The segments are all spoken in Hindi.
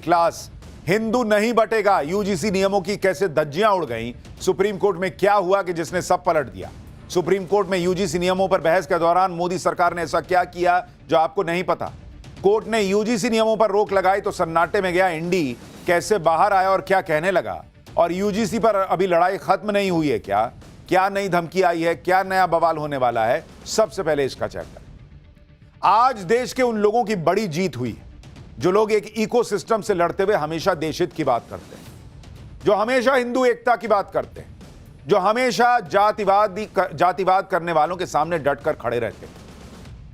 क्लास। हिंदू नहीं बटेगा, यूजीसी नियमों की कैसे धज्जियां उड़ गईं। सुप्रीम कोर्ट में क्या हुआ कि जिसने सब पलट दिया। सुप्रीम कोर्ट में यूजीसी नियमों पर बहस के दौरान मोदी सरकार ने ऐसा क्या किया जो आपको नहीं पता। कोर्ट ने यूजीसी नियमों पर रोक लगाई तो सन्नाटे में गया इंडी, कैसे बाहर आया और क्या कहने लगा। और यूजीसी पर अभी लड़ाई खत्म नहीं हुई है क्या नई धमकी आई है, क्या नया बवाल होने वाला है। सबसे पहले इसका चेक करें। आज देश के उन लोगों की बड़ी जीत हुई जो लोग एक इकोसिस्टम से लड़ते हुए हमेशा देशहित की बात करते हैं, जो हमेशा हिंदू एकता की बात करते हैं, जो हमेशा जातिवाद करने वालों के सामने डटकर खड़े रहते हैं,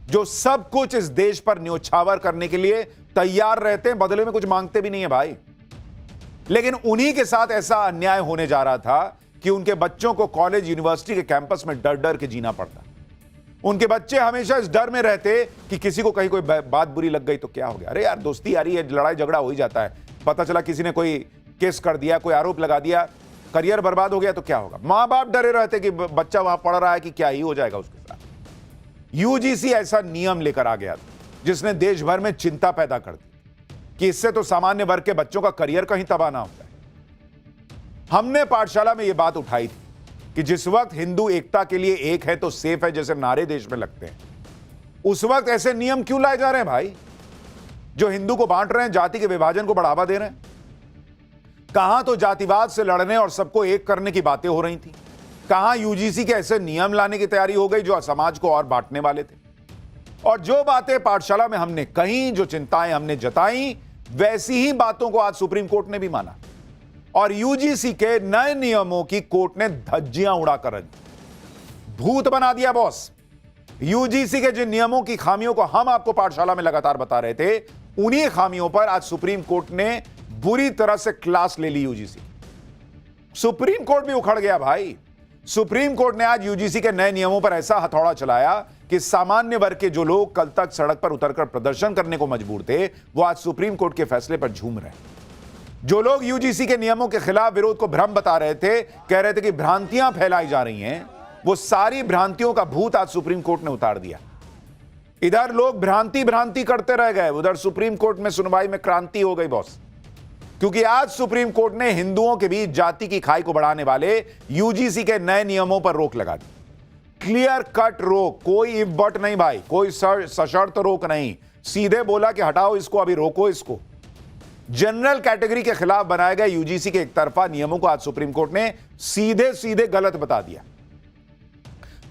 जो सब कुछ इस देश पर न्योछावर करने के लिए तैयार रहते हैं, बदले में कुछ मांगते भी नहीं है भाई। लेकिन उन्हीं के साथ ऐसा अन्याय होने जा रहा था कि उनके बच्चों को कॉलेज यूनिवर्सिटी के कैंपस में डर डर के जीना पड़ता। उनके बच्चे हमेशा इस डर में रहते कि किसी को कहीं कोई बात बुरी लग गई तो क्या हो गया। अरे यार, दोस्ती यारी है, लड़ाई झगड़ा हो ही जाता है। पता चला किसी ने कोई केस कर दिया, कोई आरोप लगा दिया, करियर बर्बाद हो गया तो क्या होगा। मां बाप डरे रहते कि बच्चा वहां पढ़ रहा है कि क्या ही हो जाएगा उसके साथ। यूजीसी ऐसा नियम लेकर आ गया था जिसने देश भर में चिंता पैदा कर दी कि इससे तो सामान्य वर्ग के बच्चों का करियर कहीं तबाह ना होता है। हमने पाठशाला में यह बात उठाई थी कि जिस वक्त हिंदू एकता के लिए एक है तो सेफ है जैसे नारे देश में लगते हैं, उस वक्त ऐसे नियम क्यों लाए जा रहे हैं भाई, जो हिंदू को बांट रहे हैं, जाति के विभाजन को बढ़ावा दे रहे हैं। कहां तो जातिवाद से लड़ने और सबको एक करने की बातें हो रही थी, कहां यूजीसी के ऐसे नियम लाने की तैयारी हो गई जो समाज को और बांटने वाले थे। और जो बातें पाठशाला में हमने कही, जो चिंताएं हमने जताई, वैसी ही बातों को आज सुप्रीम कोर्ट ने भी माना और यूजीसी के नए नियमों की कोर्ट ने धज्जियां उड़ाकर रख दी, भूत बना दिया बॉस। यूजीसी के जिन नियमों की खामियों को हम आपको पाठशाला में लगातार बता रहे थे, उन्हीं खामियों पर आज सुप्रीम कोर्ट ने बुरी तरह से क्लास ले ली। यूजीसी, सुप्रीम कोर्ट भी उखड़ गया भाई। सुप्रीम कोर्ट ने आज यूजीसी के नए नियमों पर ऐसा हथौड़ा चलाया कि सामान्य वर्ग के जो लोग कल तक सड़क पर उतरकर प्रदर्शन करने को मजबूर थे, वो आज सुप्रीम कोर्ट के फैसले पर झूम रहे हैं। जो लोग यूजीसी के नियमों के खिलाफ विरोध को भ्रम बता रहे थे, कह रहे थे कि भ्रांतियां फैलाई जा रही हैं, वो सारी भ्रांतियों का भूत आज सुप्रीम कोर्ट ने उतार दिया। इधर लोग भ्रांति करते रह गए, उधर सुप्रीम कोर्ट में सुनवाई में क्रांति हो गई बॉस। क्योंकि आज सुप्रीम कोर्ट ने हिंदुओं के बीच जाति की खाई को बढ़ाने वाले यूजीसी के नए नियमों पर रोक लगा दी। क्लियर कट रोक, कोई इफ बट नहीं भाई, कोई सशर्त रोक नहीं। सीधे बोला कि हटाओ इसको, अभी रोको इसको। जनरल कैटेगरी के खिलाफ बनाए गए यूजीसी के एक तरफा नियमों को आज सुप्रीम कोर्ट ने सीधे सीधे गलत बता दिया।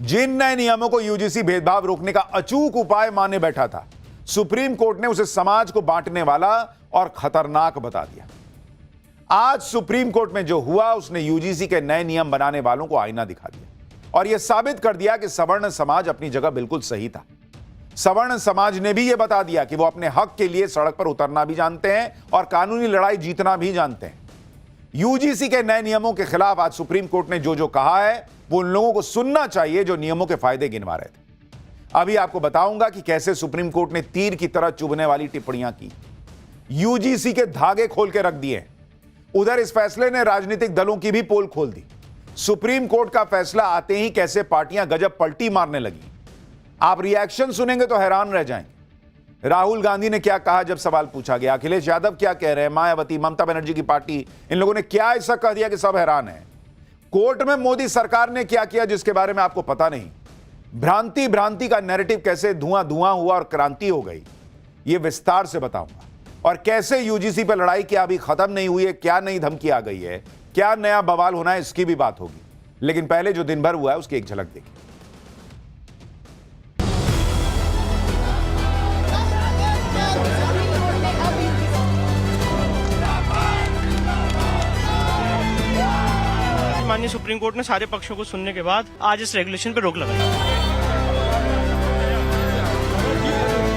जिन नए नियमों को यूजीसी भेदभाव रोकने का अचूक उपाय माने बैठा था, सुप्रीम कोर्ट ने उसे समाज को बांटने वाला और खतरनाक बता दिया। आज सुप्रीम कोर्ट में जो हुआ, उसने यूजीसी के नए नियम बनाने वालों को आईना दिखा दिया और यह साबित कर दिया कि सवर्ण समाज अपनी जगह बिल्कुल सही था। सवर्ण समाज ने भी यह बता दिया कि वो अपने हक के लिए सड़क पर उतरना भी जानते हैं और कानूनी लड़ाई जीतना भी जानते हैं। यूजीसी के नए नियमों के खिलाफ आज सुप्रीम कोर्ट ने जो कहा है, वो उन लोगों को सुनना चाहिए जो नियमों के फायदे गिनवा रहे थे। अभी आपको बताऊंगा कि कैसे सुप्रीम कोर्ट ने तीर की तरह चुभने वाली टिप्पणियां की, यूजीसी के धागे खोल के रख दिए। उधर इस फैसले ने राजनीतिक दलों की भी पोल खोल दी। सुप्रीम कोर्ट का फैसला आते ही कैसे पार्टियां गजब पलटी मारने लगी। आप रिएक्शन सुनेंगे तो हैरान रह जाएंगे। राहुल गांधी ने क्या कहा जब सवाल पूछा गया, अखिलेश यादव क्या कह रहे हैं, मायावती, ममता बनर्जी की पार्टी, इन लोगों ने क्या ऐसा कह दिया कि सब हैरान है। कोर्ट में मोदी सरकार ने क्या किया जिसके बारे में आपको पता नहीं। भ्रांति का नैरेटिव कैसे धुआं हुआ और क्रांति हो गई, यह विस्तार से बताऊंगा। और कैसे यूजीसी पर लड़ाई क्या अभी खत्म नहीं हुई है, क्या नई धमकी आ गई है, क्या नया बवाल होना है, इसकी भी बात होगी। लेकिन पहले जो दिन भर हुआ है उसकी एक झलक देखिए। माननीय सुप्रीम कोर्ट ने सारे पक्षों को सुनने के बाद आज इस रेगुलेशन पर रोक लगाई।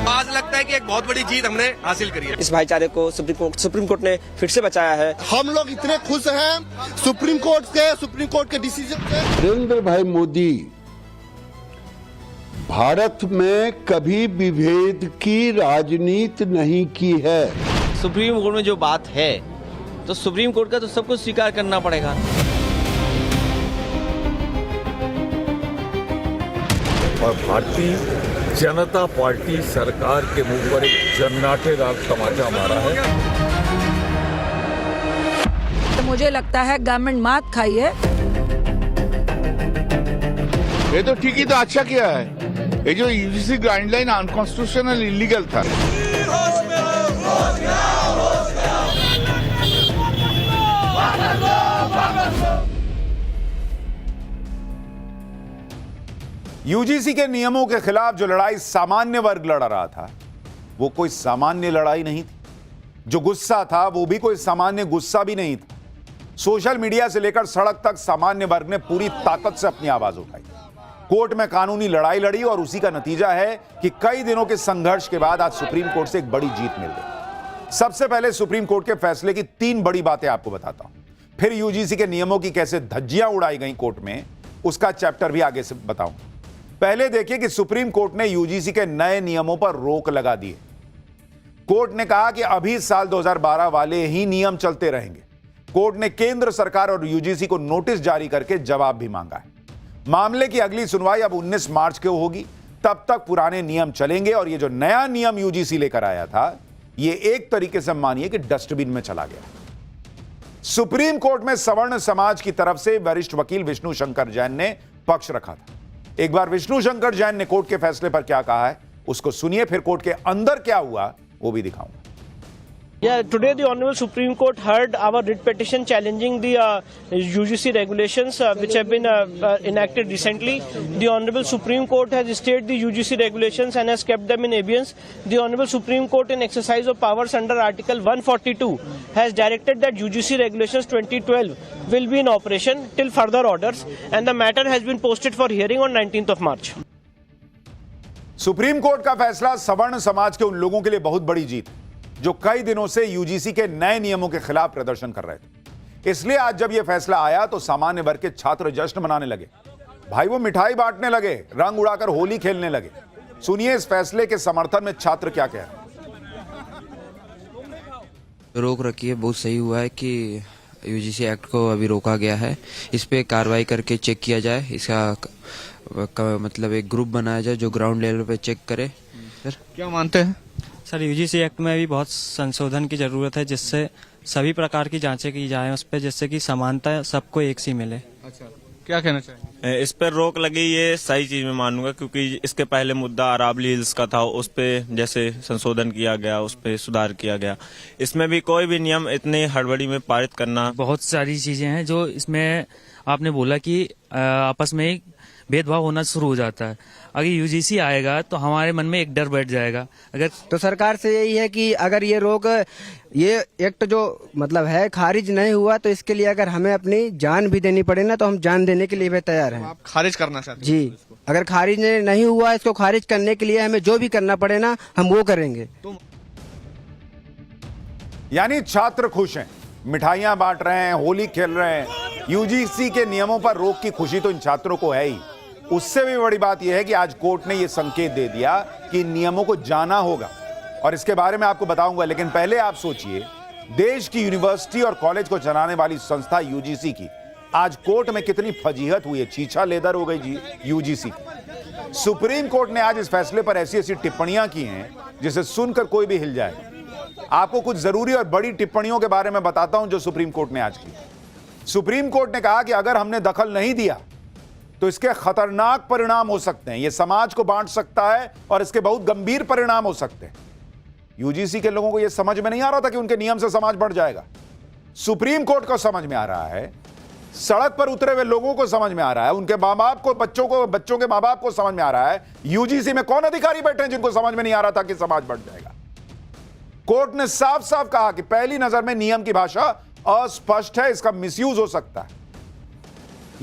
आज लगता है कि एक बहुत बड़ी जीत हमने हासिल करी है। इस भाईचारे को सुप्रीम कोर्ट ने फिर से बचाया है। हम लोग इतने खुश हैं सुप्रीम कोर्ट के डिसीजन से। नरेंद्र भाई मोदी भारत में कभी विभेद की राजनीति नहीं की है। सुप्रीम कोर्ट में जो बात है तो सुप्रीम कोर्ट का तो सब कुछ स्वीकार करना पड़ेगा। और भारतीय जनता पार्टी सरकार के मुंह पर एक जन्नाटेदार तमाचा मारा है। मुझे लगता है गवर्नमेंट मात खाई है। ये तो ठीक ही तो अच्छा किया है। ये जो यूजीसी गाइडलाइन अनकॉन्स्टिट्यूशनल इलीगल था। यूजीसी के नियमों के खिलाफ जो लड़ाई सामान्य वर्ग लड़ रहा था वो कोई सामान्य लड़ाई नहीं थी। जो गुस्सा था वो भी कोई सामान्य गुस्सा भी नहीं था। सोशल मीडिया से लेकर सड़क तक सामान्य वर्ग ने पूरी ताकत से अपनी आवाज उठाई, कोर्ट में कानूनी लड़ाई लड़ी और उसी का नतीजा है कि कई दिनों के संघर्ष के बाद आज सुप्रीम कोर्ट से एक बड़ी जीत मिल गई। सबसे पहले सुप्रीम कोर्ट के फैसले की 3 बड़ी बातें आपको बताता हूं, फिर यूजीसी के नियमों की कैसे धज्जियां उड़ाई गई कोर्ट में उसका चैप्टर भी आगे से बताऊंगा। पहले देखिए कि सुप्रीम कोर्ट ने यूजीसी के नए नियमों पर रोक लगा दी है। कोर्ट ने कहा कि अभी साल 2012 वाले ही नियम चलते रहेंगे। कोर्ट ने केंद्र सरकार और यूजीसी को नोटिस जारी करके जवाब भी मांगा है। मामले की अगली सुनवाई अब 19 मार्च को होगी। तब तक पुराने नियम चलेंगे और ये जो नया नियम यूजीसी लेकर आया था ये एक तरीके से मानिए कि डस्टबिन में चला गया। सुप्रीम कोर्ट में सवर्ण समाज की तरफ से वरिष्ठ वकील विष्णु शंकर जैन ने पक्ष रखा था। एक बार विष्णु शंकर जैन ने कोर्ट के फैसले पर क्या कहा है उसको सुनिए, फिर कोर्ट के अंदर क्या हुआ वो भी दिखाऊंगा। Yeah, today the Honorable Supreme Court heard our writ petition challenging the UGC regulations which have been enacted recently. The Honorable Supreme Court has stayed the UGC regulations and has kept them in abeyance. The Honorable Supreme Court, in exercise of powers under Article 142, has directed that UGC regulations 2012 will be in operation till further orders, and the matter has been posted for hearing on 19th of March. Supreme court का फैसला सवर्ण समाज के उन लोगों के लिए बहुत बड़ी जीत है जो कई दिनों से यूजीसी के नए नियमों के खिलाफ प्रदर्शन कर रहे थे। इसलिए आज जब यह फैसला आया तो सामान्य वर्ग के छात्र जश्न मनाने लगे। भाई वो मिठाई बांटने लगे, रंग उड़ाकर होली खेलने लगे। सुनिए इस फैसले के समर्थन में छात्र क्या कह रहे हैं। रोक रखी है, बहुत सही हुआ है कि यूजीसी एक्ट को अभी रोका गया है। इस पे कार्रवाई करके चेक किया जाए, इसका मतलब एक ग्रुप बनाया जाए जो ग्राउंड लेवल पे चेक करे। सर क्या मानते हैं? सर यूजीसी एक्ट में भी बहुत संशोधन की जरूरत है जिससे सभी प्रकार की जांचें की जाएं उस पर, जिससे कि समानता सबको एक सी मिले। अच्छा, क्या कहना चाहिए? इस पर रोक लगी ये सही चीज में मानूंगा, क्योंकि इसके पहले मुद्दा अरावली हिल्स का था, उस पे जैसे संशोधन किया गया, उस पे सुधार किया गया। इसमें भी कोई भी नियम इतने हड़बड़ी में पारित करना, बहुत सारी चीजें हैं जो इसमें आपने बोला कि आपस में भेदभाव होना शुरू हो जाता है। अगर यूजीसी आएगा तो हमारे मन में एक डर बैठ जाएगा। अगर तो सरकार से यही है कि अगर ये एक्ट जो मतलब है खारिज नहीं हुआ तो इसके लिए अगर हमें अपनी जान भी देनी पड़े ना तो हम जान देने के लिए भी तैयार हैं। आप खारिज करना चाहते हैं? जी, अगर खारिज नहीं हुआ इसको खारिज करने के लिए हमें जो भी करना पड़े ना हम वो करेंगे। यानी छात्र खुश हैं, मिठाइयां बांट रहे हैं, होली खेल रहे हैं। यूजीसी के नियमों पर रोक की खुशी तो इन छात्रों को है ही। उससे भी बड़ी बात यह है कि आज कोर्ट ने यह संकेत दे दिया कि नियमों को जाना होगा और इसके बारे में आपको बताऊंगा। लेकिन पहले आप सोचिए, देश की यूनिवर्सिटी और कॉलेज को चलाने वाली संस्था यूजीसी की आज कोर्ट में कितनी फजीहत हुई है, चीछा लेदर हो गई जी यूजीसी की। सुप्रीम कोर्ट ने आज इस फैसले पर ऐसी ऐसी टिप्पणियां की हैं जिसे सुनकर कोई भी हिल जाए। आपको कुछ जरूरी और बड़ी टिप्पणियों के बारे में बताता हूं जो सुप्रीम कोर्ट ने आज की। सुप्रीम कोर्ट ने कहा कि अगर हमने दखल नहीं दिया तो इसके खतरनाक परिणाम हो सकते हैं, यह समाज को बांट सकता है और इसके बहुत गंभीर परिणाम हो सकते हैं। यूजीसी के लोगों को यह समझ में नहीं आ रहा था कि उनके नियम से समाज बढ़ जाएगा। सुप्रीम कोर्ट को समझ में आ रहा है, सड़क पर उतरे हुए लोगों को समझ में आ रहा है, उनके मां बाप को, बच्चों के मां बाप को समझ में आ रहा है। यूजीसी में कौन अधिकारी बैठे हैं जिनको समझ में नहीं आ रहा था कि समाज बढ़ जाएगा। कोर्ट ने साफ साफ कहा कि पहली नजर में नियम की भाषा अस्पष्ट है, इसका मिसयूज हो सकता है।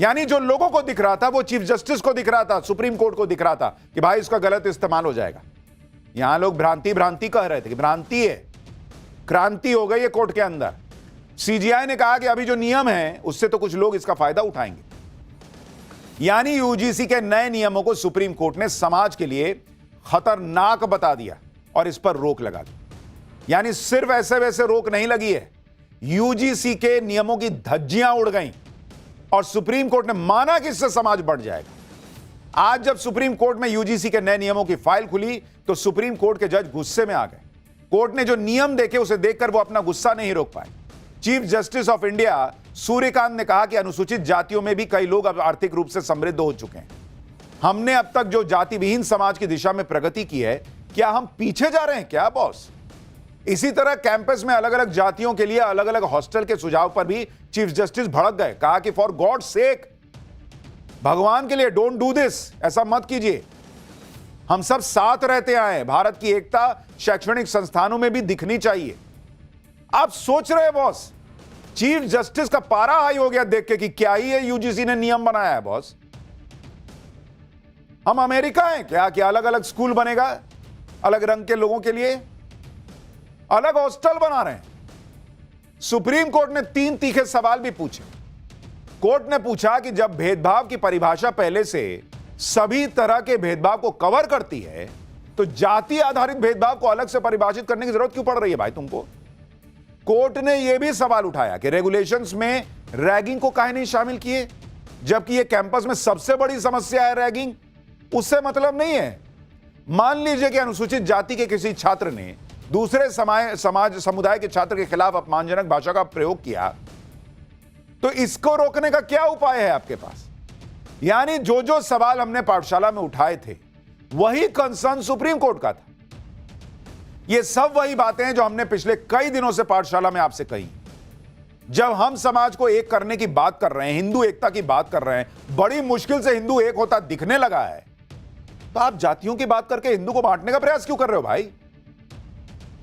यानी जो लोगों को दिख रहा था वो चीफ जस्टिस को दिख रहा था, सुप्रीम कोर्ट को दिख रहा था कि भाई इसका गलत इस्तेमाल हो जाएगा। यहां लोग भ्रांति कह रहे थे कि भ्रांति है, क्रांति हो गई है कोर्ट के अंदर। सीजीआई ने कहा कि अभी जो नियम है उससे तो कुछ लोग इसका फायदा उठाएंगे। यानी यूजीसी के नए नियमों को सुप्रीम कोर्ट ने समाज के लिए खतरनाक बता दिया और इस पर रोक लगा दी। यानी सिर्फ ऐसे वैसे रोक नहीं लगी है, यूजीसी के नियमों की धज्जियां उड़ गईं और सुप्रीम कोर्ट ने माना कि इससे समाज बढ़ जाएगा। आज जब सुप्रीम कोर्ट में यूजीसी के नए नियमों की फाइल खुली तो सुप्रीम कोर्ट के जज गुस्से में आ गए। कोर्ट ने जो नियम देखे उसे देखकर वो अपना गुस्सा नहीं रोक पाए। Chief justice of India Suryakant ने कहा कि अनुसूचित जातियों में भी कई लोग अब आर्थिक रूप से समृद्ध हो चुके हैं। हमने अब तक जो जाति विहीन समाज की दिशा में प्रगति की है, क्या हम पीछे जा रहे हैं क्या बॉस? इसी तरह कैंपस में अलग अलग जातियों के लिए अलग अलग हॉस्टल के सुझाव पर भी चीफ जस्टिस भड़क गए। कहा कि फॉर गॉड सेक, भगवान के लिए डोंट डू दिस, ऐसा मत कीजिए। हम सब साथ रहते आए हैं, भारत की एकता शैक्षणिक संस्थानों में भी दिखनी चाहिए। आप सोच रहे हैं बॉस, चीफ जस्टिस का पारा हाई हो गया देख के कि क्या ही है यूजीसी ने नियम बनाया है बॉस। हम अमेरिका हैं क्या कि अलग अलग स्कूल बनेगा, अलग रंग के लोगों के लिए अलग हॉस्टल बना रहे हैं। सुप्रीम कोर्ट ने 3 तीखे सवाल भी पूछे। कोर्ट ने पूछा कि जब भेदभाव की परिभाषा पहले से सभी तरह के भेदभाव को कवर करती है, तो जाति आधारित भेदभाव को अलग से परिभाषित करने की जरूरत क्यों पड़ रही है भाई तुमको? कोर्ट ने यह भी सवाल उठाया कि रेगुलेशंस में रैगिंग को काहे नहीं शामिल किए, जबकि यह कैंपस में सबसे बड़ी समस्या है रैगिंग। उससे मतलब नहीं है। मान लीजिए कि अनुसूचित जाति के किसी छात्र ने दूसरे समुदाय के छात्र के खिलाफ अपमानजनक भाषा का प्रयोग किया, तो इसको रोकने का क्या उपाय है आपके पास? यानी जो जो सवाल हमने पाठशाला में उठाए थे, वही कंसर्न सुप्रीम कोर्ट का था। ये सब वही बातें हैं जो हमने पिछले कई दिनों से पाठशाला में आपसे कही। जब हम समाज को एक करने की बात कर रहे हैं, हिंदू एकता की बात कर रहे हैं, बड़ी मुश्किल से हिंदू एक होता दिखने लगा है, तो आप जातियों की बात करके हिंदू को बांटने का प्रयास क्यों कर रहे हो भाई?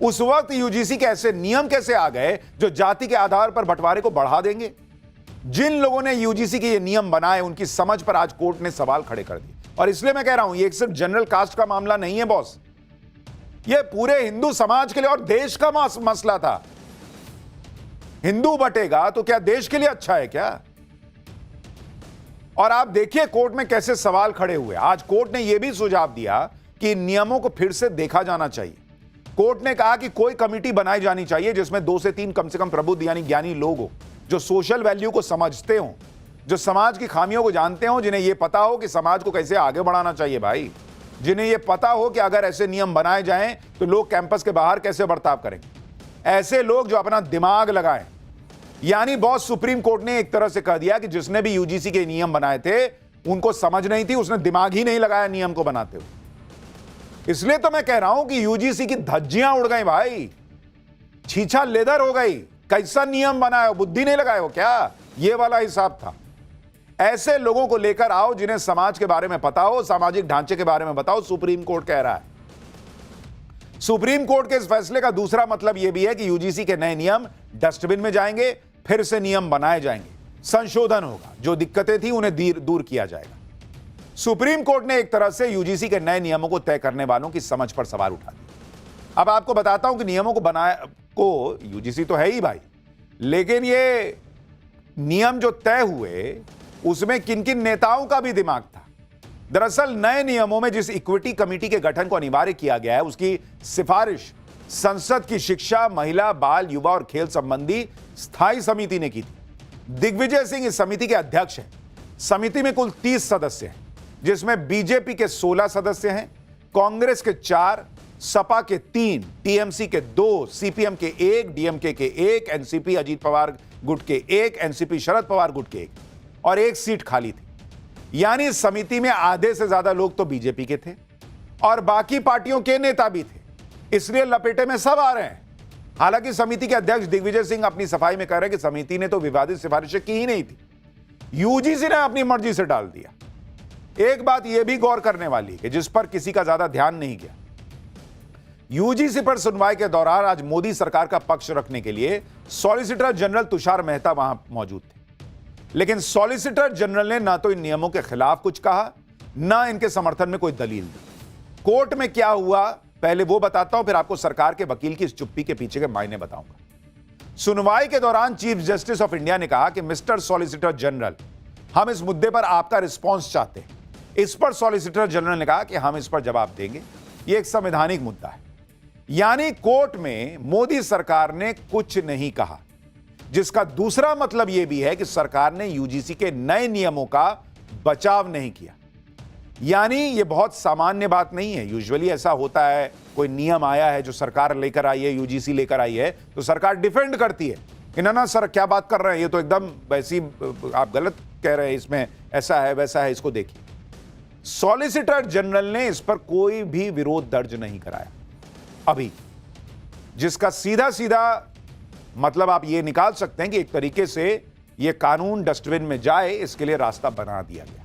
उस वक्त यूजीसी के ऐसे नियम कैसे आ गए जो जाति के आधार पर बंटवारे को बढ़ा देंगे? जिन लोगों ने यूजीसी के ये नियम बनाए, उनकी समझ पर आज कोर्ट ने सवाल खड़े कर दिए। और इसलिए मैं कह रहा हूं, ये सिर्फ जनरल कास्ट का मामला नहीं है बॉस, ये पूरे हिंदू समाज के लिए और देश का मसला था। हिंदू बटेगा तो क्या देश के लिए अच्छा है क्या? और आप देखिए कोर्ट में कैसे सवाल खड़े हुए। आज कोर्ट ने यह भी सुझाव दिया कि नियमों को फिर से देखा जाना चाहिए। कोर्ट ने कहा कि कोई कमेटी बनाई जानी चाहिए जिसमें 2 से 3 कम से कम प्रबुद्ध यानी ज्ञानी लोग हो, जो सोशल वैल्यू को समझते हो, जो समाज की खामियों को जानते हो, जिन्हें यह पता हो कि समाज को कैसे आगे बढ़ाना चाहिए भाई, जिन्हें यह पता हो कि अगर ऐसे नियम बनाए जाएं तो लोग कैंपस के बाहर कैसे बर्ताव करेंगे। ऐसे लोग जो अपना दिमाग लगाएं। यानी बॉस, सुप्रीम कोर्ट ने एक तरह से कह दिया कि जिसने भी यूजीसी के नियम बनाए थे उनको समझ नहीं थी, उसने दिमाग ही नहीं लगाया नियम को बनाते हुए। इसलिए तो मैं कह रहा हूं कि यूजीसी की धज्जियां उड़ गई भाई, छीछा लेदर हो गई। कैसा नियम बनाया हो, बुद्धि नहीं लगाए हो क्या? ये वाला हिसाब था। ऐसे लोगों को लेकर आओ जिन्हें समाज के बारे में पता हो, सामाजिक ढांचे के बारे में बताओ, सुप्रीम कोर्ट कह रहा है। सुप्रीम कोर्ट के इस फैसले का दूसरा मतलब यह भी है कि यूजीसी के नए नियम डस्टबिन में जाएंगे, फिर से नियम बनाए जाएंगे, संशोधन होगा, जो दिक्कतें थी उन्हें दूर किया जाएगा। सुप्रीम कोर्ट ने एक तरह से यूजीसी के नए नियमों को तय करने वालों की समझ पर सवाल उठा दिया। अब आपको बताता हूं कि नियमों को यूजीसी तो है ही भाई, लेकिन ये नियम जो तय हुए उसमें किन किन नेताओं का भी दिमाग था। दरअसल नए नियमों में जिस इक्विटी कमेटी के गठन को अनिवार्य किया गया है, उसकी सिफारिश संसद की शिक्षा, महिला, बाल, युवा और खेल संबंधी स्थायी समिति ने की थी। दिग्विजय सिंह इस समिति के अध्यक्ष हैं। समिति में कुल 30 सदस्य हैं, जिसमें बीजेपी के 16 सदस्य हैं, कांग्रेस के 4, सपा के 3, टीएमसी के 2, सीपीएम के 1, डीएमके के 1, एनसीपी अजीत पवार गुट के 1, एनसीपी शरद पवार गुट के 1 और 1 सीट खाली थी। यानी समिति में आधे से ज्यादा लोग तो बीजेपी के थे और बाकी पार्टियों के नेता भी थे, इसलिए लपेटे में सब आ रहे हैं। हालांकि समिति के अध्यक्ष दिग्विजय सिंह अपनी सफाई में कह रहे हैं कि समिति ने तो विवादित सिफारिशें की ही नहीं थी, यूजीसी ने अपनी मर्जी से डाल दिया। एक बात यह भी गौर करने वाली है जिस पर किसी का ज्यादा ध्यान नहीं गया, यूजीसी पर सुनवाई के दौरान आज मोदी सरकार का पक्ष रखने के लिए सॉलिसिटर जनरल तुषार मेहता वहां मौजूद थे, लेकिन सॉलिसिटर जनरल ने ना तो इन नियमों के खिलाफ कुछ कहा, ना इनके समर्थन में कोई दलील दी। कोर्ट में क्या हुआ पहले वो बताता हूं, फिर आपको सरकार के वकील की इस चुप्पी के पीछे के मायने बताऊंगा। सुनवाई के दौरान चीफ जस्टिस ऑफ इंडिया ने कहा कि मिस्टर सॉलिसिटर जनरल, हम इस मुद्दे पर आपका रिस्पॉन्स चाहते हैं। इस पर सॉलिसिटर जनरल ने कहा कि हम इस पर जवाब देंगे, यह एक संवैधानिक मुद्दा है। यानी कोर्ट में मोदी सरकार ने कुछ नहीं कहा, जिसका दूसरा मतलब यह भी है कि सरकार ने यूजीसी के नए नियमों का बचाव नहीं किया। यानी यह बहुत सामान्य बात नहीं है। यूजुअली ऐसा होता है, कोई नियम आया है जो सरकार लेकर आई है, यूजीसी लेकर आई है, तो सरकार डिफेंड करती है कि ना सर क्या बात कर रहे हैं, ये तो एकदम वैसी आप गलत कह रहे हैं, इसमें ऐसा है वैसा है, इसको देखिए। सॉलिसिटर जनरल ने इस पर कोई भी विरोध दर्ज नहीं कराया अभी, जिसका सीधा सीधा मतलब आप ये निकाल सकते हैं कि एक तरीके से ये कानून डस्टबिन में जाए, इसके लिए रास्ता बना दिया गया।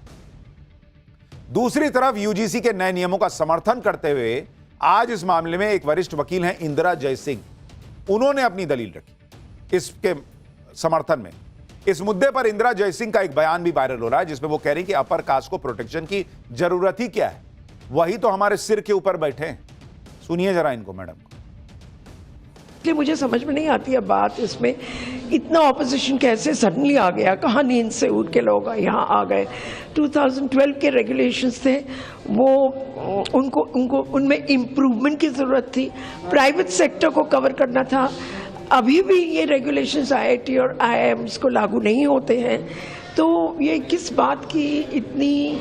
दूसरी तरफ यूजीसी के नए नियमों का समर्थन करते हुए आज इस मामले में एक वरिष्ठ वकील हैं इंदिरा जयसिंह, उन्होंने अपनी दलील रखी इसके समर्थन में। इस मुद्दे पर इंदिरा जयसिंह का एक बयान भी वायरल हो रहा है, जिसमें वो कह रही कि अपर कास्ट को प्रोटेक्शन की जरूरत ही क्या है, वही तो हमारे सिर के ऊपर बैठे हैं। सुनिए जरा इनको मैडम। इसलिए मुझे समझ में नहीं आती है बात, इसमें इतना ऑपोजिशन कैसे सडनली आ गया, कहाँ नींद से उठ के लोग यहाँ आ गए। 2012 के रेगुलेशंस थे वो, उनको उनमें इम्प्रूवमेंट की ज़रूरत थी, प्राइवेट सेक्टर को कवर करना था। अभी भी ये रेगुलेशंस आईआईटी और आईआईएम्स को लागू नहीं होते हैं, तो ये किस बात की इतनी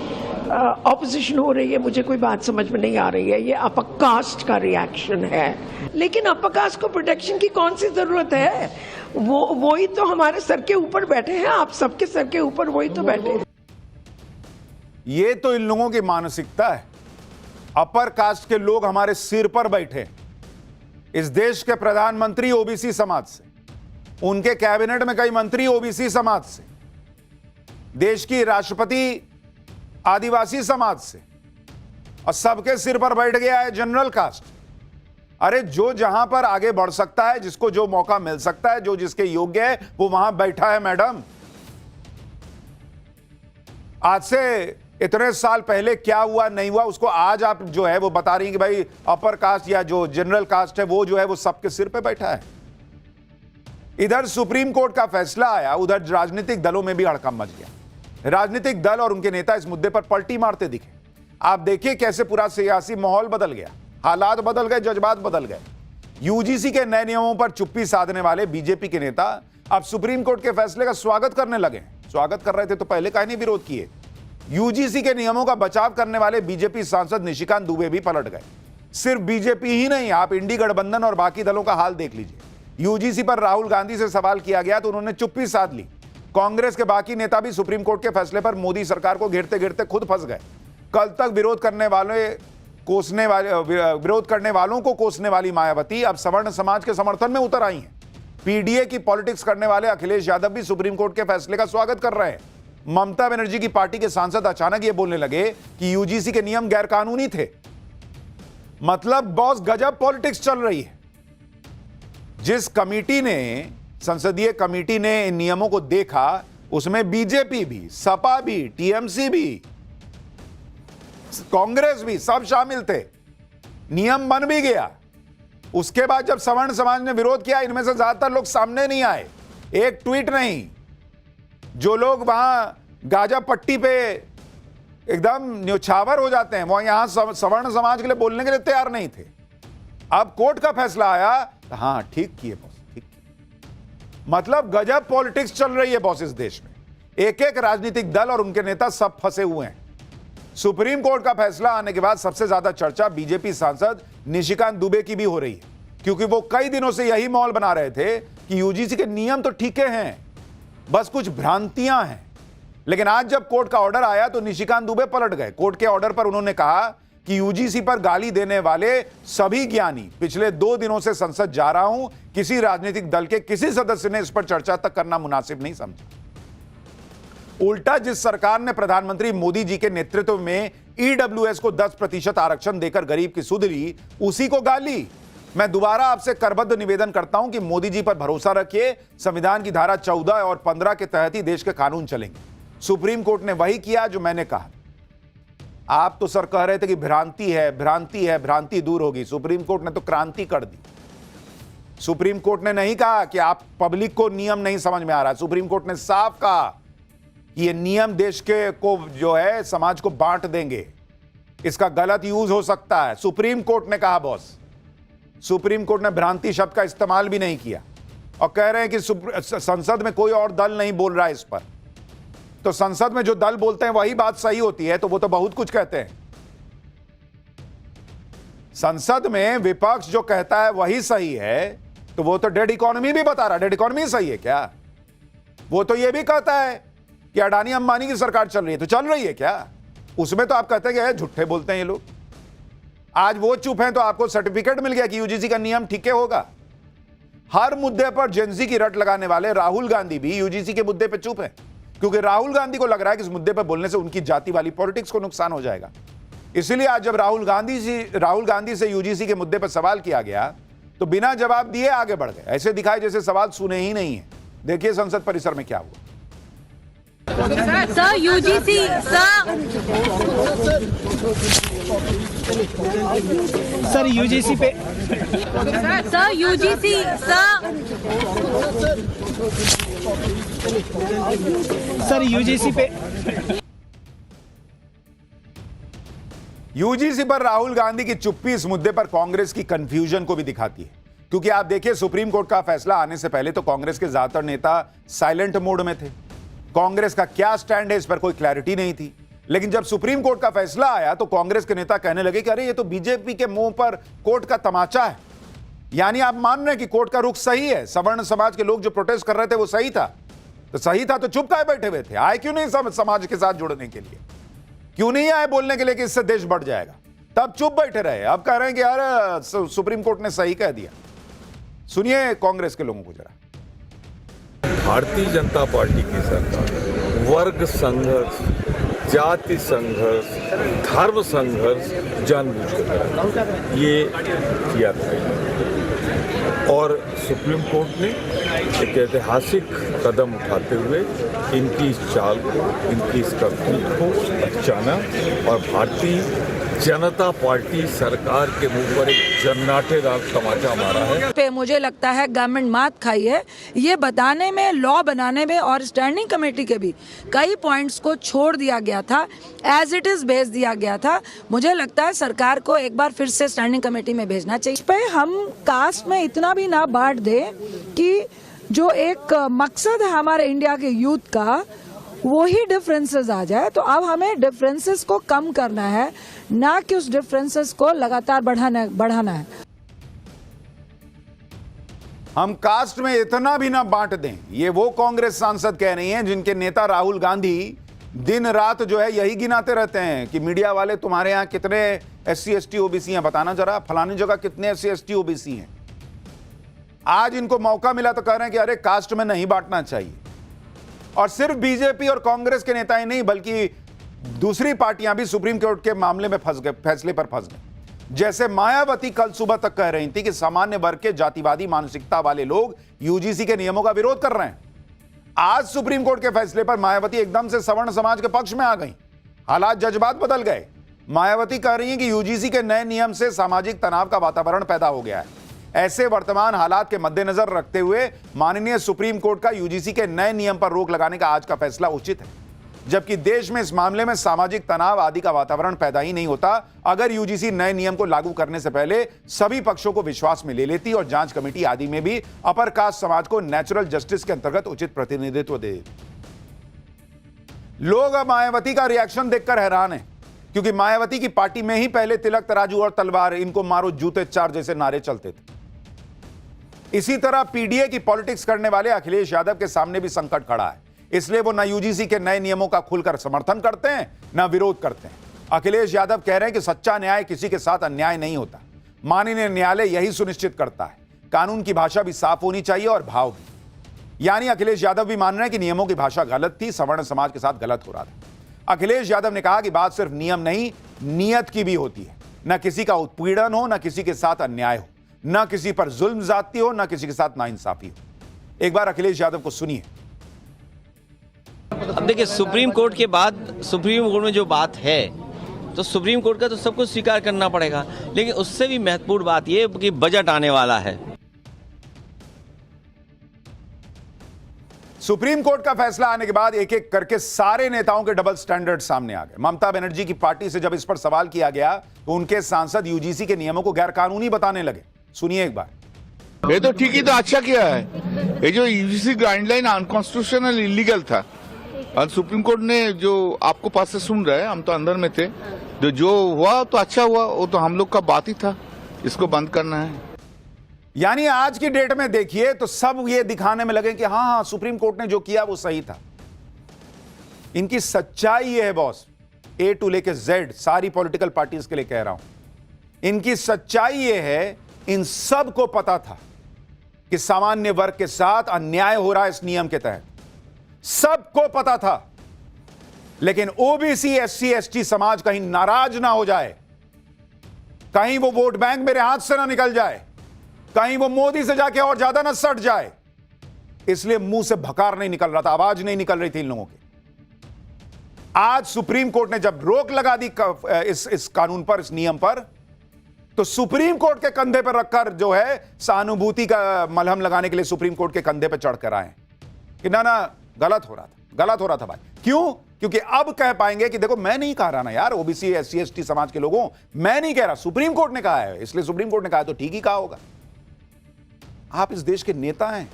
ऑपोजिशन हो रही है, मुझे कोई बात समझ में नहीं आ रही है। ये अपर कास्ट का रिएक्शन है, लेकिन अपर कास्ट को प्रोटेक्शन की कौन सी जरूरत है, वही तो हमारे सर के ऊपर बैठे हैं, आप सबके सर के ऊपर वही तो बैठे हैं। ये तो इन लोगों की मानसिकता है, अपर कास्ट के लोग हमारे सिर पर बैठे। इस देश के प्रधानमंत्री ओबीसी समाज से, उनके कैबिनेट में कई मंत्री ओबीसी समाज से, देश की राष्ट्रपति आदिवासी समाज से, और सबके सिर पर बैठ गया है जनरल कास्ट। अरे जो जहां पर आगे बढ़ सकता है, जिसको जो मौका मिल सकता है, जो जिसके योग्य है, वो वहां बैठा है मैडम। आज से इतने साल पहले क्या हुआ नहीं हुआ, उसको आज आप जो है वो बता रही हैं कि भाई अपर कास्ट या जो जनरल कास्ट है वो जो है वो सबके सिर पे बैठा है। इधर सुप्रीम कोर्ट का फैसला आया, उधर राजनीतिक दलों में भी हड़कंप मच गया। राजनीतिक दल और उनके नेता इस मुद्दे पर पलटी मारते दिखे। आप देखिए कैसे पूरा सियासी माहौल बदल गया, हालात बदल गए, जज्बात बदल गए। यूजीसी के नए नियमों पर चुप्पी साधने वाले बीजेपी के नेता अब सुप्रीम कोर्ट के फैसले का स्वागत करने लगे। स्वागत कर रहे थे तो पहले काहे नहीं विरोध किए। यूजीसी के नियमों का बचाव करने वाले बीजेपी सांसद निशिकांत दुबे भी पलट गए। सिर्फ बीजेपी ही नहीं, आप इंडी गठबंधन और बाकी दलों का हाल देख लीजिए। यूजीसी पर राहुल गांधी से सवाल किया गया तो उन्होंने चुप्पी साध ली। कांग्रेस के बाकी नेता भी सुप्रीम कोर्ट के फैसले पर मोदी सरकार को घेरते घेरते खुद फंस गए। कल तक विरोध करने वालों को कोसने वाली मायावती अब सवर्ण समाज के समर्थन में उतर आई हैं। पीडीए की पॉलिटिक्स करने वाले अखिलेश यादव भी सुप्रीम कोर्ट के फैसले का स्वागत कर रहे हैं। ममता बनर्जी की पार्टी के सांसद अचानक ये बोलने लगे कि यूजीसी के नियम गैरकानूनी थे। मतलब बॉस गजब पॉलिटिक्स चल रही है। जिस कमेटी ने, संसदीय कमेटी ने इन नियमों को देखा, उसमें बीजेपी भी, सपा भी, टीएमसी भी, कांग्रेस भी, सब शामिल थे। नियम बन भी गया। उसके बाद जब सवर्ण समाज ने विरोध किया, इनमें से ज्यादातर लोग सामने नहीं आए, एक ट्वीट नहीं। जो लोग वहां गाजा पट्टी पे एकदम न्यौछावर हो जाते हैं, वो यहां सवर्ण समाज के लिए बोलने के लिए तैयार नहीं थे। अब कोर्ट का फैसला आया, हाँ ठीक किए बॉस, ठीक किए। मतलब गजब पॉलिटिक्स चल रही है बॉस इस देश में। एक एक राजनीतिक दल और उनके नेता सब फंसे हुए हैं। सुप्रीम कोर्ट का फैसला आने के बाद सबसे ज्यादा चर्चा बीजेपी सांसद निशिकांत दुबे की भी हो रही है, क्योंकि वो कई दिनों से यही माहौल बना रहे थे कि यूजीसी के नियम तो ठीक हैं, बस कुछ भ्रांतियां हैं। लेकिन आज जब कोर्ट का ऑर्डर आया तो निशिकांत दुबे पलट गए। कोर्ट के ऑर्डर पर उन्होंने कहा कि यूजीसी पर गाली देने वाले सभी ज्ञानी, पिछले 2 दिनों से संसद जा रहा हूं, किसी राजनीतिक दल के किसी सदस्य ने इस पर चर्चा तक करना मुनासिब नहीं समझा। उल्टा जिस सरकार ने प्रधानमंत्री मोदी जी के नेतृत्व में ईडब्ल्यूएस को 10% आरक्षण देकर गरीब की सुध ली, उसी को गाली। मैं दोबारा आपसे करबद्ध निवेदन करता हूं कि मोदी जी पर भरोसा रखिए। संविधान की धारा 14 और 15 के तहत ही देश के कानून चलेंगे। सुप्रीम कोर्ट ने वही किया जो मैंने कहा। आप तो सर कह रहे थे कि भ्रांति है, भ्रांति है, भ्रांति दूर होगी। सुप्रीम कोर्ट ने तो क्रांति कर दी। सुप्रीम कोर्ट ने नहीं कहा कि आप पब्लिक को नियम नहीं समझ में आ रहा। सुप्रीम कोर्ट ने साफ कहा कि ये नियम देश के को जो है समाज को बांट देंगे, इसका गलत यूज हो सकता है। सुप्रीम कोर्ट ने कहा बॉस। सुप्रीम कोर्ट ने भ्रांति शब्द का इस्तेमाल भी नहीं किया और कह रहे हैं कि संसद में कोई और दल नहीं बोल रहा है इस पर। तो संसद में जो दल बोलते हैं वही बात सही होती है, तो वो तो बहुत कुछ कहते हैं। संसद में विपक्ष जो कहता है वही सही है, तो वो तो डेड इकोनॉमी भी बता रहा, डेड इकोनॉमी सही है क्या? वो तो ये भी कहता है कि अडानी अंबानी की सरकार चल रही है, तो चल रही है क्या? उसमें तो आप कहते हैं कि झूठे बोलते हैं ये लोग। आज वो चुप हैं तो आपको सर्टिफिकेट मिल गया कि यूजीसी का नियम ठीक होगा। हर मुद्दे पर जेंजी की रट लगाने वाले राहुल गांधी भी यूजीसी के मुद्दे पर चुप है, क्योंकि राहुल गांधी को लग रहा है कि इस मुद्दे पर बोलने से उनकी जाति वाली पॉलिटिक्स को नुकसान हो जाएगा। इसलिए आज जब राहुल गांधी से यूजीसी के मुद्दे पर सवाल किया गया तो बिना जवाब दिए आगे बढ़ गए। ऐसे दिखाए जैसे सवाल सुने ही नहीं है। देखिए संसद परिसर में क्या हुआ। सर यूजीसी सर यूजीसी पे सर यूजीसी सर यूजीसी पे यूजीसी पर राहुल गांधी की चुप्पी इस मुद्दे पर कांग्रेस की कंफ्यूजन को भी दिखाती है, क्योंकि आप देखिए सुप्रीम कोर्ट का फैसला आने से पहले तो कांग्रेस के ज्यादातर नेता साइलेंट मोड में थे। कांग्रेस का क्या स्टैंड है इस पर कोई क्लैरिटी नहीं थी। लेकिन जब सुप्रीम कोर्ट का फैसला आया तो कांग्रेस के नेता कहने लगे कि अरे ये तो बीजेपी के मुंह पर कोर्ट का तमाचा है। यानी आप मान रहे हैं कि कोर्ट का रुख सही है, सवर्ण समाज के लोग जो प्रोटेस्ट कर रहे थे वो सही था। तो सही था तो चुप काहे बैठे हुए थे? आए क्यों नहीं समाज के साथ जुड़ने के लिए? क्यों नहीं आए बोलने के लिए कि इससे देश बढ़ जाएगा? तब चुप बैठे रहे। अब कह रहे हैं कि यार सुप्रीम कोर्ट ने सही कह दिया। सुनिए कांग्रेस के लोगों को जरा। भारतीय जनता पार्टी की सरकार वर्ग संघर्ष, जाति संघर्ष, धर्म संघर्ष जानबूझकर ये किया था और सुप्रीम कोर्ट ने एक ऐतिहासिक कदम उठाते हुए इनकी इस चाल को, इनकी इस करतूत को पहचाना और भारतीय जनता पार्टी सरकार के मुंह पर एक जन्नाटेदार तमाचा मारा है। पे मुझे लगता है गवर्नमेंट मात खाई है ये बताने में, लॉ बनाने में, और स्टैंडिंग कमेटी के भी कई पॉइंट्स को छोड़ दिया गया था, एज इट इज भेज दिया गया था। मुझे लगता है सरकार को एक बार फिर से स्टैंडिंग कमेटी में भेजना चाहिए। पे हम कास्ट में इतना भी ना बांट दे कि जो एक मकसद है हमारे इंडिया के यूथ का वो ही डिफरेंसेस आ जाए। तो अब हमें डिफरेंसेस को कम करना है, ना कि उस डिफरेंसेस को लगातार बढ़ाना है। हम कास्ट में इतना भी ना बांट दें, ये वो कांग्रेस सांसद कह रही हैं जिनके नेता राहुल गांधी दिन रात जो है यही गिनाते रहते हैं कि मीडिया वाले तुम्हारे यहाँ कितने SC ST OBC हैं, बताना जरा फलानी जगह कितने SC ST OBC हैं। आज इनको मौका मिला तो कह रहे हैं कि अरे कास्ट में नहीं बांटना चाहिए। और सिर्फ बीजेपी और कांग्रेस के नेता ही नहीं बल्कि दूसरी पार्टियां भी सुप्रीम कोर्ट के मामले में फंस गए, फैसले पर फंस गए। जैसे मायावती कल सुबह तक कह रही थी कि सामान्य वर्ग के जातिवादी मानसिकता वाले लोग यूजीसी के नियमों का विरोध कर रहे हैं। आज सुप्रीम कोर्ट के फैसले पर मायावती एकदम से सवर्ण समाज के पक्ष में आ गई। हालात जज्बात बदल गए। मायावती कह रही हैं कि यूजीसी के नए नियम से सामाजिक तनाव का वातावरण पैदा हो गया है। ऐसे वर्तमान हालात के मद्देनजर रखते हुए माननीय सुप्रीम कोर्ट का यूजीसी के नए नियम पर रोक लगाने का आज का फैसला उचित है, जबकि देश में इस मामले में सामाजिक तनाव आदि का वातावरण पैदा ही नहीं होता अगर यूजीसी नए नियम को लागू करने से पहले सभी पक्षों को विश्वास में ले लेती और जांच कमेटी आदि में भी अपर कास्ट समाज को नेचुरल जस्टिस के अंतर्गत उचित प्रतिनिधित्व दे। लोग अब मायावती का रिएक्शन देखकर हैरान हैं, क्योंकि मायावती की पार्टी में ही पहले तिलक तराजू और तलवार, इनको मारो जूते चार जैसे नारे चलते थे। इसी तरह पीडीए की पॉलिटिक्स करने वाले अखिलेश यादव के सामने भी संकट खड़ा है, इसलिए वो न यूजीसी के नए नियमों का खुलकर समर्थन करते हैं न विरोध करते हैं। अखिलेश यादव कह रहे हैं कि सच्चा न्याय किसी के साथ अन्याय नहीं होता, माननीय न्यायालय यही सुनिश्चित करता है। कानून की भाषा भी साफ होनी चाहिए और भाव भी। यानी अखिलेश यादव भी मान रहे हैं कि नियमों की भाषा गलत थी, सवर्ण समाज के साथ गलत हो रहा था। अखिलेश यादव ने कहा कि बात सिर्फ नियम नहीं, नियत की भी होती है। न किसी का उत्पीड़न हो, न किसी के साथ अन्याय हो, न किसी पर जुल्म ज्यादती हो, न किसी के साथ नाइंसाफी हो। एक बार अखिलेश यादव को सुनिए। अब देखिए, सुप्रीम कोर्ट के बाद सुप्रीम कोर्ट में जो बात है तो सुप्रीम कोर्ट का तो सब कुछ स्वीकार करना पड़ेगा, लेकिन उससे भी महत्वपूर्ण बात यह कि बजट आने वाला है। सुप्रीम कोर्ट का फैसला आने के बाद एक एक करके सारे नेताओं के डबल स्टैंडर्ड सामने आ गए। ममता बनर्जी की पार्टी से जब इस पर सवाल किया गया तो उनके सांसद यूजीसी के नियमों को गैर कानूनी बताने लगे। सुनिए एक बार। ये तो ठीक ही तो अच्छा किया है। ये जो यूजीसी गाइडलाइन अनकॉन्स्टिट्यूशनल इलीगल था और सुप्रीम कोर्ट ने जो आपको पास से सुन रहे हैं, हम तो अंदर में थे, जो हुआ तो अच्छा हुआ, वो तो हम लोग का बात ही था, इसको बंद करना है। यानी आज की डेट में देखिए तो सब ये दिखाने में लगे कि हां हां सुप्रीम कोर्ट ने जो किया वो सही था। इनकी सच्चाई ये है बॉस, ए टू लेके जेड सारी पॉलिटिकल पार्टीज के लिए कह रहा हूं, इनकी सच्चाई ये है, इन सब को पता था कि सामान्य वर्ग के साथ अन्याय हो रहा है इस नियम के तहत, सबको पता था। लेकिन ओबीसी एससी एसटी समाज कहीं नाराज ना हो जाए, कहीं वो वोट बैंक मेरे हाथ से ना निकल जाए, कहीं वो मोदी से जाके और ज्यादा ना सट जाए, इसलिए मुंह से भकार नहीं निकल रहा था, आवाज नहीं निकल रही थी इन लोगों की। आज सुप्रीम कोर्ट ने जब रोक लगा दी इस कानून पर, इस नियम पर, तो सुप्रीम कोर्ट के कंधे पर रखकर जो है सहानुभूति का मलहम लगाने के लिए सुप्रीम कोर्ट के कंधे पर चढ़कर आए कि ना ना गलत हो रहा था भाई। क्यों? क्योंकि अब कह पाएंगे कि देखो मैं नहीं कह रहा ना यार, ओबीसी एससी एसटी समाज के लोगों, मैं नहीं कह रहा, सुप्रीम कोर्ट ने कहा है, इसलिए सुप्रीम कोर्ट ने कहा तो ठीक ही कहा होगा। आप इस देश के नेता हैं,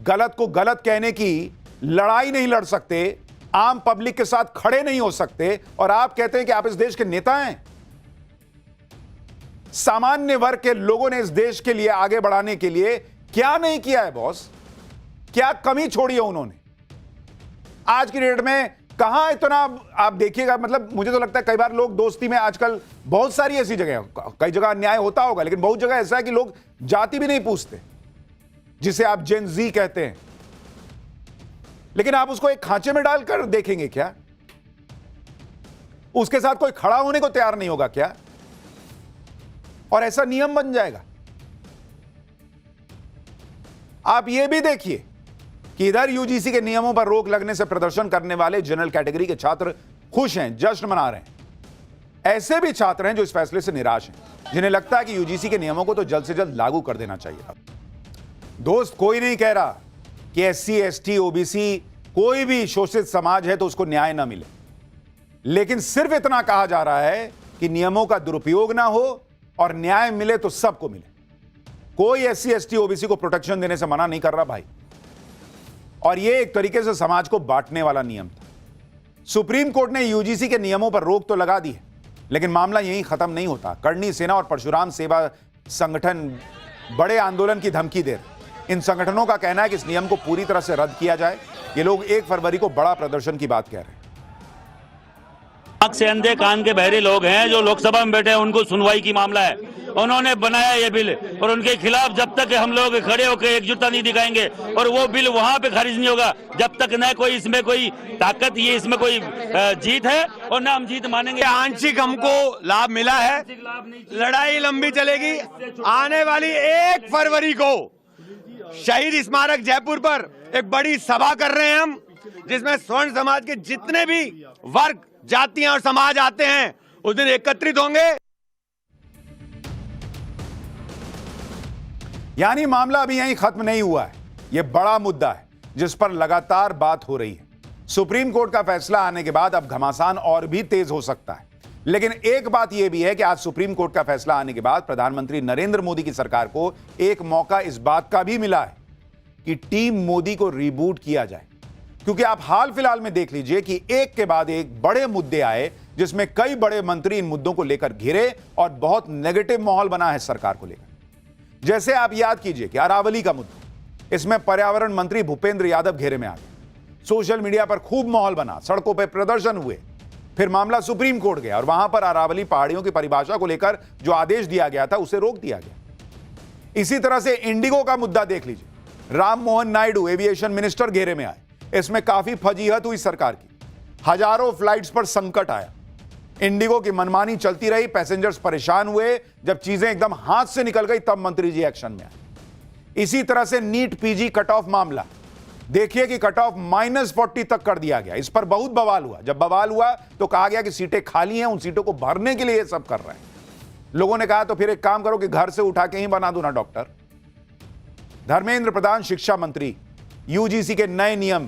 गलत को गलत कहने की लड़ाई नहीं लड़ सकते, आम पब्लिक के साथ खड़े नहीं हो सकते, और आप कहते हैं कि आप इस देश के नेता हैं। सामान्य वर्ग के लोगों ने इस देश के लिए आगे बढ़ाने के लिए क्या नहीं किया है बॉस? क्या कमी छोड़ी है उन्होंने? आज की डेट में कहां इतना आप देखिएगा, मतलब मुझे तो लगता है कई बार लोग दोस्ती में आजकल बहुत सारी ऐसी जगह, कई जगह अन्याय होता होगा, लेकिन बहुत जगह ऐसा है कि लोग जाति भी नहीं पूछते, जिसे आप जेन जी कहते हैं, लेकिन आप उसको एक खांचे में डालकर देखेंगे क्या? उसके साथ कोई खड़ा होने को तैयार नहीं होगा क्या? और ऐसा नियम बन जाएगा। आप यह भी देखिए कि इधर यूजीसी के नियमों पर रोक लगने से प्रदर्शन करने वाले जनरल कैटेगरी के छात्र खुश हैं, जश्न मना रहे हैं। ऐसे भी छात्र हैं जो इस फैसले से निराश हैं, जिन्हें लगता है कि यूजीसी के नियमों को तो जल्द से जल्द लागू कर देना चाहिए। दोस्त, कोई नहीं कह रहा कि एससी एसटी ओबीसी कोई भी शोषित समाज है तो उसको न्याय ना मिले, लेकिन सिर्फ इतना कहा जा रहा है कि नियमों का दुरुपयोग ना हो और न्याय मिले तो सबको मिले। कोई एससी एसटी ओबीसी को प्रोटेक्शन देने से मना नहीं कर रहा भाई, और यह एक तरीके से समाज को बांटने वाला नियम था। सुप्रीम कोर्ट ने यूजीसी के नियमों पर रोक तो लगा दी है, लेकिन मामला यहीं खत्म नहीं होता। करणी सेना और परशुराम सेवा संगठन बड़े आंदोलन की धमकी दे रहे। इन संगठनों का कहना है कि इस नियम को पूरी तरह से रद्द किया जाए। ये लोग 1 फरवरी को बड़ा प्रदर्शन की बात कह रहे हैं। आंख से अंधे कान के बहरे लोग हैं जो लोकसभा में बैठे हैं, उनको सुनवाई की मामला है, उन्होंने बनाया ये बिल, और उनके खिलाफ जब तक हम लोग खड़े होकर एकजुटता नहीं दिखाएंगे और वो बिल वहां पे खारिज नहीं होगा, जब तक न कोई इसमें कोई ताकत, ये इसमें कोई जीत है और न हम जीत मानेंगे। आंशिक हमको लाभ मिला है, लड़ाई लंबी चलेगी। आने वाली 1 फरवरी को शहीद स्मारक जयपुर पर एक बड़ी सभा कर रहे हैं हम, जिसमें स्वर्ण समाज के जितने भी वर्ग, जातियां और समाज आते हैं उस दिन एकत्रित होंगे। यानी मामला अभी यहीं खत्म नहीं हुआ है, यह बड़ा मुद्दा है जिस पर लगातार बात हो रही है। सुप्रीम कोर्ट का फैसला आने के बाद अब घमासान और भी तेज हो सकता है, लेकिन एक बात यह भी है कि आज सुप्रीम कोर्ट का फैसला आने के बाद प्रधानमंत्री नरेंद्र मोदी की सरकार को एक मौका इस बात का भी मिला है कि टीम मोदी को रिबूट किया जाए। क्योंकि आप हाल फिलहाल में देख लीजिए कि एक के बाद एक बड़े मुद्दे आए, जिसमें कई बड़े मंत्री इन मुद्दों को लेकर घिरे और बहुत नेगेटिव माहौल बना है सरकार को लेकर। जैसे आप याद कीजिए कि अरावली का मुद्दा, इसमें पर्यावरण मंत्री भूपेंद्र यादव घेरे में आ गए। सोशल मीडिया पर खूब माहौल बना, सड़कों पर प्रदर्शन हुए, फिर मामला सुप्रीम कोर्ट गया और वहां पर अरावली पहाड़ियों की परिभाषा को लेकर जो आदेश दिया गया था उसे रोक दिया गया। इसी तरह से इंडिगो का मुद्दा देख लीजिए, राम मोहन नायडू एविएशन मिनिस्टर घेरे में आए, इसमें काफी फजीहत हुई सरकार की, हजारों फ्लाइट्स पर संकट आया, इंडिगो की मनमानी चलती रही, पैसेंजर्स परेशान हुए, जब चीजें एकदम हाथ से निकल गई तब मंत्री जी एक्शन में आए। इसी तरह से नीट पीजी कट ऑफ मामला देखिए कि कट ऑफ -40 तक कर दिया गया। इस पर बहुत बवाल हुआ। जब बवाल हुआ तो कहा गया कि सीटें खाली हैं, उन सीटों को भरने के लिए ये सब कर रहे हैं। लोगों ने कहा तो फिर एक काम करो कि घर से उठा के ही बना दो ना डॉक्टर। धर्मेंद्र प्रधान शिक्षा मंत्री, यूजीसी के नए नियम,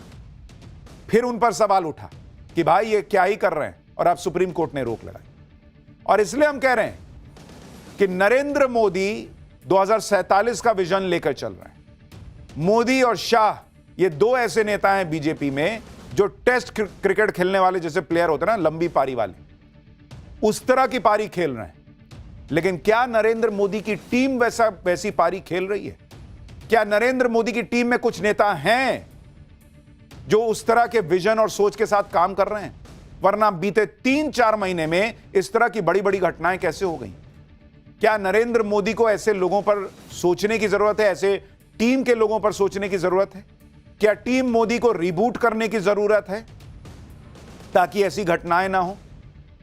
फिर उन पर सवाल उठा कि भाई ये क्या ही कर रहे हैं, और अब सुप्रीम कोर्ट ने रोक लगाई। और इसलिए हम कह रहे हैं कि नरेंद्र मोदी 2047 का विजन लेकर चल रहे हैं। मोदी और शाह ये दो ऐसे नेता हैं बीजेपी में जो टेस्ट क्रिकेट खेलने वाले जैसे प्लेयर होते हैं ना, लंबी पारी वाले, उस तरह की पारी खेल रहे हैं। लेकिन क्या नरेंद्र मोदी की टीम वैसी पारी खेल रही है? क्या नरेंद्र मोदी की टीम में कुछ नेता हैं जो उस तरह के विजन और सोच के साथ काम कर रहे हैं? वरना बीते 3-4 महीने में इस तरह की बड़ी बड़ी घटनाएं कैसे हो गई? क्या नरेंद्र मोदी को ऐसे लोगों पर सोचने की जरूरत है, ऐसे टीम के लोगों पर सोचने की जरूरत है? क्या टीम मोदी को रिबूट करने की जरूरत है ताकि ऐसी घटनाएं ना हो?